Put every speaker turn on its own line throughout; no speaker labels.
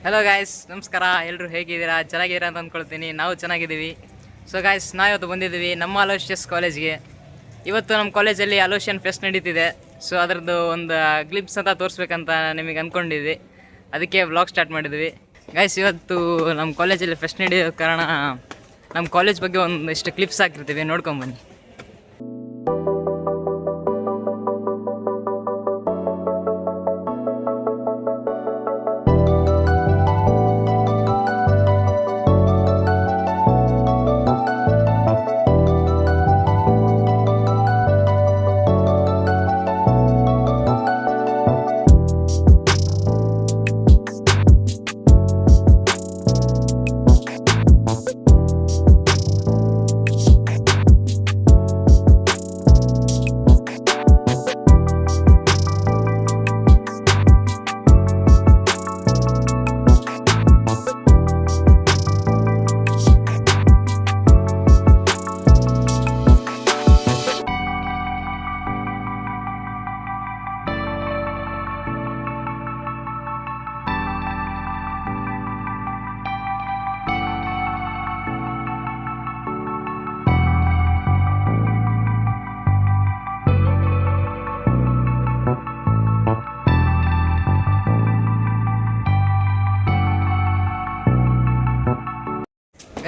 Hello guys, ನಮಸ್ಕಾರ. ಎಲ್ಲರೂ ಹೇಗಿದ್ದೀರಾ? ಚೆನ್ನಾಗಿದ್ದೀರಾ ಅಂತ ಅಂದ್ಕೊಳ್ತೀನಿ. ನಾವು ಚೆನ್ನಾಗಿದ್ದೀವಿ. ಸೊ ಗಾಯ್ಸ್, ನಾವಿವತ್ತು ಬಂದಿದ್ದೀವಿ ನಮ್ಮ ಅಲೋಷಿಯಸ್ ಕಾಲೇಜ್ಗೆ. ಇವತ್ತು ನಮ್ಮ ಕಾಲೇಜಲ್ಲಿ ಅಲೋಷಿಯನ್ ಫೆಸ್ಟ್ ನಡೀತಿದೆ. ಸೊ ಅದರದ್ದು ಒಂದು ಗ್ಲಿಪ್ಸ್ ಅಂತ ತೋರಿಸ್ಬೇಕಂತ ನಿಮಗೆ ಅಂದ್ಕೊಂಡಿದ್ವಿ. ಅದಕ್ಕೆ ವ್ಲಾಗ್ ಸ್ಟಾರ್ಟ್ ಮಾಡಿದ್ವಿ. ಗಾಯ್ಸ್, ಇವತ್ತು ನಮ್ಮ ಕಾಲೇಜಲ್ಲಿ ಫೆಸ್ಟ್ ನಡೆಯೋ ಕಾರಣ ನಮ್ಮ ಕಾಲೇಜ್ ಬಗ್ಗೆ ಒಂದಿಷ್ಟು ಕ್ಲಿಪ್ಸ್ ಹಾಕಿರ್ತೀವಿ, ನೋಡ್ಕೊಂಬನ್ನಿ.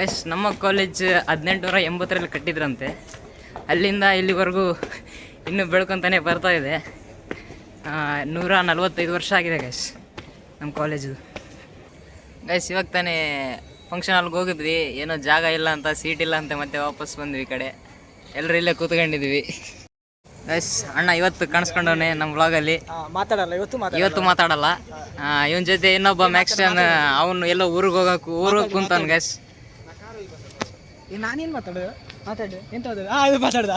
ಎಸ್, ನಮ್ಮ ಕಾಲೇಜ್ 1880ರಲ್ಲಿ ಕಟ್ಟಿದ್ರಂತೆ. ಅಲ್ಲಿಂದ ಇಲ್ಲಿವರೆಗೂ ಇನ್ನೂ ಬೆಳ್ಕೊತಾನೆ ಬರ್ತಾ ಇದೆ. 145 ವರ್ಷ ಆಗಿದೆ ಗೈಸ್ ನಮ್ಮ ಕಾಲೇಜು. ಗೈಸ್, ಇವಾಗ ತಾನೇ ಫಂಕ್ಷನ್ ಹಾಲ್ಗೆ ಹೋಗಿದ್ವಿ. ಏನೋ ಜಾಗ ಇಲ್ಲ ಅಂತ, ಸೀಟ್ ಇಲ್ಲ ಅಂತ ಮತ್ತೆ ವಾಪಸ್ ಬಂದ್ವಿ. ಈ ಕಡೆ ಎಲ್ಲರೂ ಇಲ್ಲೇ ಕೂತ್ಕೊಂಡಿದ್ವಿ. ಗೈಸ್, ಅಣ್ಣ ಇವತ್ತು ಕಾಣಿಸ್ಕೊಂಡವನೆ ನಮ್ಮ ವ್ಲಾಗಲ್ಲಿ. ಇವತ್ತು ಮಾತಾಡಲ್ಲ. ಇವನ ಜೊತೆ ಇನ್ನೊಬ್ಬ ಮ್ಯಾಕ್ಸ್ಟನ್, ಅವನು ಎಲ್ಲೋ ಊರಿಗೆ ಕುಂತಾನ. ಗೈಸ್,
ನಾನೇನು ಮಾತಾಡು ಎಂತ ಅದು ಮಾತಾಡ್ದ.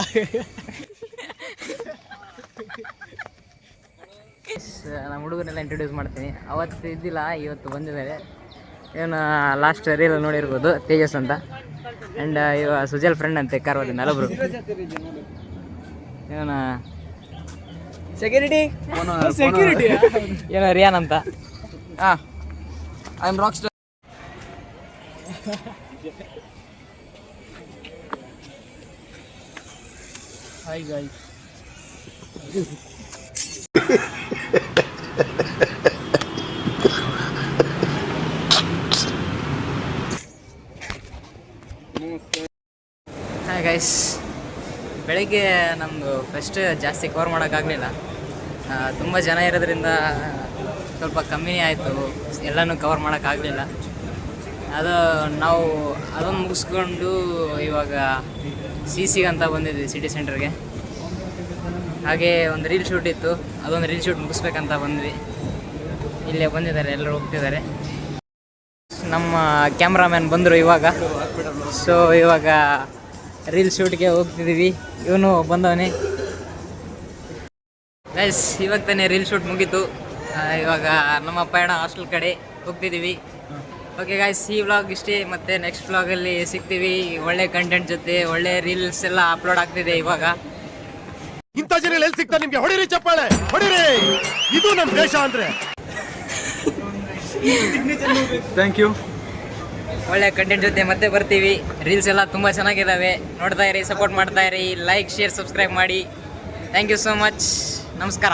ನಮ್ಮ ಹುಡುಗನೆಲ್ಲ ಇಂಟ್ರೊಡ್ಯೂಸ್ ಮಾಡ್ತೀನಿ. ಅವತ್ತು ಇದ್ದಿಲ್ಲ, ಇವತ್ತು ಬಂದಿದ್ದಾರೆ. ಇವನು ಲಾಸ್ಟ್ ರೀಲ್ ನೋಡಿರ್ಬೋದು, ತೇಜಸ್ ಅಂತ. ಆ್ಯಂಡ್ ಇವ ಸುಜಲ್ ಫ್ರೆಂಡ್ ಅಂತೆ, ಕಾರ್ವಾದಿಂದ ಅಲ್ಲೊಬ್ರು. ಇವನ
ಸೆಕ್ಯೂರಿಟಿ
ಏನೋ ರಿಯಾನ್ ಅಂತ. I am rock star.
Hi guys.
Hi guys, ಬೆಳಗ್ಗೆ ನಮ್ಮದು ಫಸ್ಟ್ ಜಾಸ್ತಿ ಕವರ್ ಮಾಡೋಕ್ಕಾಗಲಿಲ್ಲ. ತುಂಬ ಜನ ಇರೋದ್ರಿಂದ ಸ್ವಲ್ಪ ಕಮ್ಮಿನೇ ಆಯಿತು, ಎಲ್ಲನೂ ಕವರ್ ಮಾಡೋಕ್ಕಾಗಲಿಲ್ಲ. ನಾವು ಅದನ್ನು ಮುಗಿಸ್ಕೊಂಡು ಇವಾಗ ಸಿಗೆ ಅಂತ ಬಂದಿದ್ವಿ, ಸಿಟಿ ಸೆಂಟರ್ಗೆ. ಹಾಗೆ ಒಂದು ರೀಲ್ ಶೂಟ್ ಇತ್ತು, ಅದೊಂದು ರೀಲ್ ಶೂಟ್ ಮುಗಿಸ್ಬೇಕಂತ ಬಂದ್ವಿ. ಇಲ್ಲೇ ಬಂದಿದ್ದಾರೆ, ಎಲ್ಲರೂ ಹೋಗ್ತಿದ್ದಾರೆ. ನಮ್ಮ ಕ್ಯಾಮ್ರಾಮ್ಯಾನ್ ಬಂದರು ಇವಾಗ. ಸೊ ಇವಾಗ ರೀಲ್ ಶೂಟ್ಗೆ ಹೋಗ್ತಿದ್ದೀವಿ. ಇವನು ಬಂದವನೇ. ಗೈಸ್, ಇವಾಗ ತಾನೇ ರೀಲ್ ಶೂಟ್ ಮುಗೀತು. ಇವಾಗ ನಮ್ಮ ಪಯಣ ಹಾಸ್ಟೆಲ್ ಕಡೆ ಹೋಗ್ತಿದ್ದೀವಿ. ಓಕೆ ಗೈಸ್, ಈ ವ್ಲಾಗ್ ಇಷ್ಟೇ. ಮತ್ತು ನೆಕ್ಸ್ಟ್ ವ್ಲಾಗಲ್ಲಿ ಸಿಗ್ತೀವಿ ಒಳ್ಳೆ ಕಂಟೆಂಟ್ ಜೊತೆ. ಒಳ್ಳೆ ರೀಲ್ಸ್ ಎಲ್ಲ ಅಪ್ಲೋಡ್ ಆಗ್ತಿದೆ ಇವಾಗ.
ಇಂಥ ಜನ ಎಲ್ಲಿ ಸಿಗ್ತಾರೆ ನಿಮ್ಗೆ? ಹೊಡಿರಿ ಚಪ್ಪಾಳೆ, ಹೊಡಿರಿ. ಇದು ನಮ್ಮ ದೇಶ ಅಂದ್ರೆ.
Thank you.
ಒಳ್ಳೆ ಕಂಟೆಂಟ್ ಜೊತೆ ಮತ್ತೆ ಬರ್ತೀವಿ. ರೀಲ್ಸ್ ಎಲ್ಲ ತುಂಬ ಚೆನ್ನಾಗಿದ್ದಾವೆ, ನೋಡ್ತಾ ಇರಿ, ಸಪೋರ್ಟ್ ಮಾಡ್ತಾ ಇರಿ. ಲೈಕ್, ಶೇರ್, ಸಬ್ಸ್ಕ್ರೈಬ್ ಮಾಡಿ. Thank you so much. ನಮಸ್ಕಾರ.